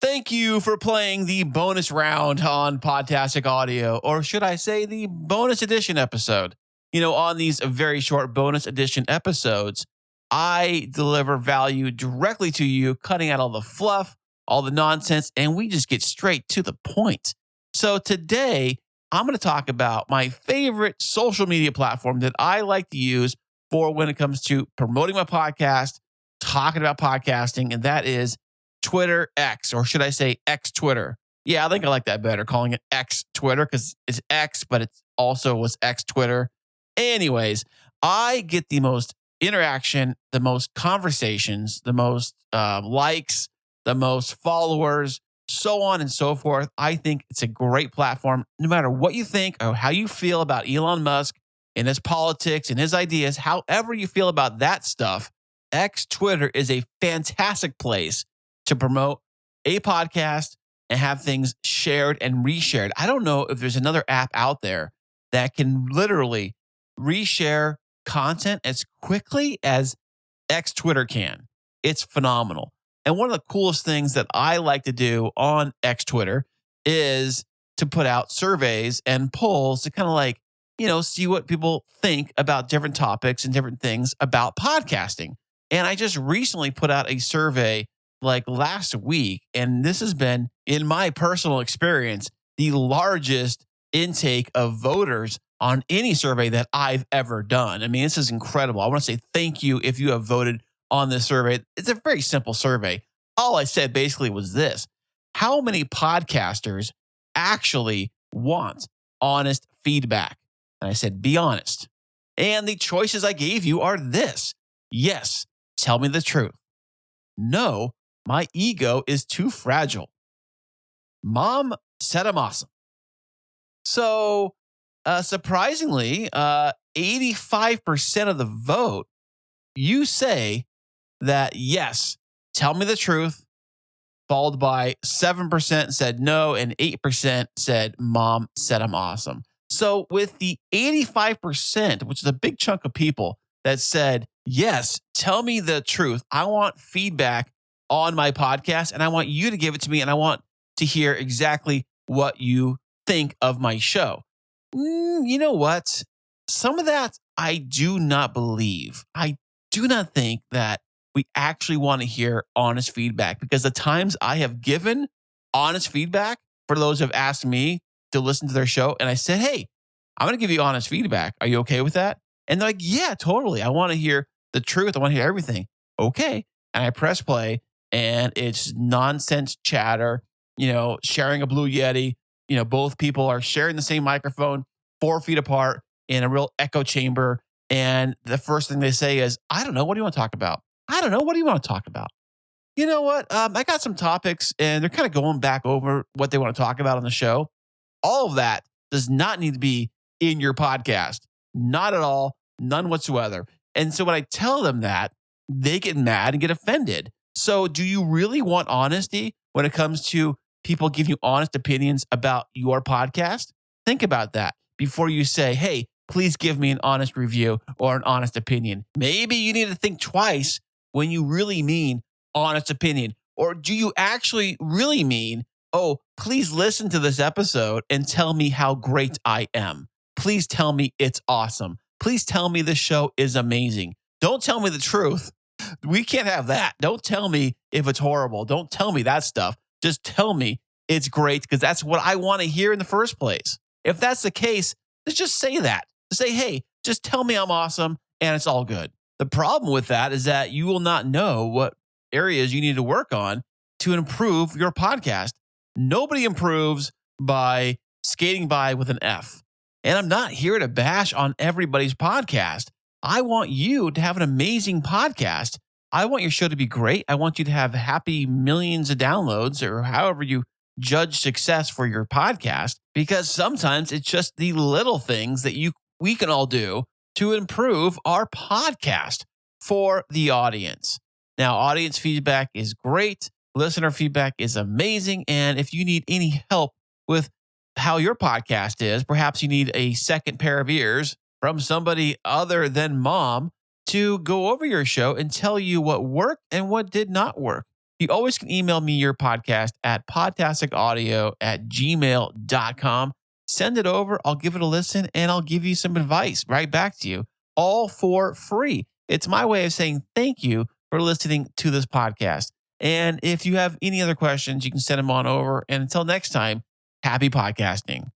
Thank you for playing the bonus round on Podtastic Audio, or should I say the bonus edition episode. On these very short bonus edition episodes, I deliver value directly to you, cutting out all the fluff, all the nonsense, and we just get straight to the point. So today, I'm going to talk about my favorite social media platform that I like to use for when it comes to promoting my podcast, talking about podcasting, and that is Twitter X, or should I say X Twitter? Yeah, I think I like that better, calling it X Twitter, because it's X, but it also was X Twitter. Anyways, I get the most interaction, the most conversations, the most likes, the most followers, so on and so forth. I think it's a great platform. No matter what you think or how you feel about Elon Musk and his politics and his ideas, however you feel about that stuff, X Twitter is a fantastic place to promote a podcast and have things shared and reshared. I don't know if there's another app out there that can literally reshare content as quickly as X Twitter can. It's phenomenal. And one of the coolest things that I like to do on X Twitter is to put out surveys and polls to kind of see what people think about different topics and different things about podcasting. And I just recently put out a survey last week, and this has been, in my personal experience, the largest intake of voters on any survey that I've ever done. I mean, this is incredible. I want to say thank you if you have voted on this survey. It's a very simple survey. All I said basically was this: how many podcasters actually want honest feedback? And I said, be honest. And the choices I gave you are this: yes, tell me the truth. No, my ego is too fragile. Mom said I'm awesome. So, surprisingly, 85% of the vote, you say that yes, tell me the truth, followed by 7% said no, and 8% said mom said I'm awesome. So with the 85%, which is a big chunk of people that said, yes, tell me the truth, I want feedback on my podcast, and I want you to give it to me, and I want to hear exactly what you think of my show. You know what? Some of that I do not believe. I do not think that we actually want to hear honest feedback, because the times I have given honest feedback for those who have asked me to listen to their show, and I said, hey, I'm going to give you honest feedback. Are you okay with that? And they're like, yeah, totally. I want to hear the truth. I want to hear everything. Okay. And I press play, and it's nonsense chatter, sharing a Blue Yeti. Both people are sharing the same microphone 4 feet apart in a real echo chamber. And the first thing they say is, I don't know. What do you want to talk about? I don't know. What do you want to talk about? You know what? I got some topics, and they're kind of going back over what they want to talk about on the show. All of that does not need to be in your podcast. Not at all. None whatsoever. And so when I tell them that, they get mad and get offended. So do you really want honesty when it comes to people giving you honest opinions about your podcast? Think about that before you say, hey, please give me an honest review or an honest opinion. Maybe you need to think twice when you really mean honest opinion. Or do you actually really mean, oh, please listen to this episode and tell me how great I am. Please tell me it's awesome. Please tell me the show is amazing. Don't tell me the truth. We can't have that. Don't tell me if it's horrible. Don't tell me that stuff. Just tell me it's great, because that's what I want to hear in the first place. If that's the case, let's just say that. Say, hey, just tell me I'm awesome and it's all good. The problem with that is that you will not know what areas you need to work on to improve your podcast. Nobody improves by skating by with an F. And I'm not here to bash on everybody's podcast. I want you to have an amazing podcast. I want your show to be great. I want you to have happy millions of downloads, or however you judge success for your podcast, because sometimes it's just the little things that we can all do to improve our podcast for the audience. Now, audience feedback is great. Listener feedback is amazing. And if you need any help with how your podcast is, perhaps you need a second pair of ears from somebody other than mom to go over your show and tell you what worked and what did not work. You always can email me your podcast at podtasticaudio@gmail.com. Send it over. I'll give it a listen and I'll give you some advice right back to you, all for free. It's my way of saying thank you for listening to this podcast. And if you have any other questions, you can send them on over. And until next time, happy podcasting.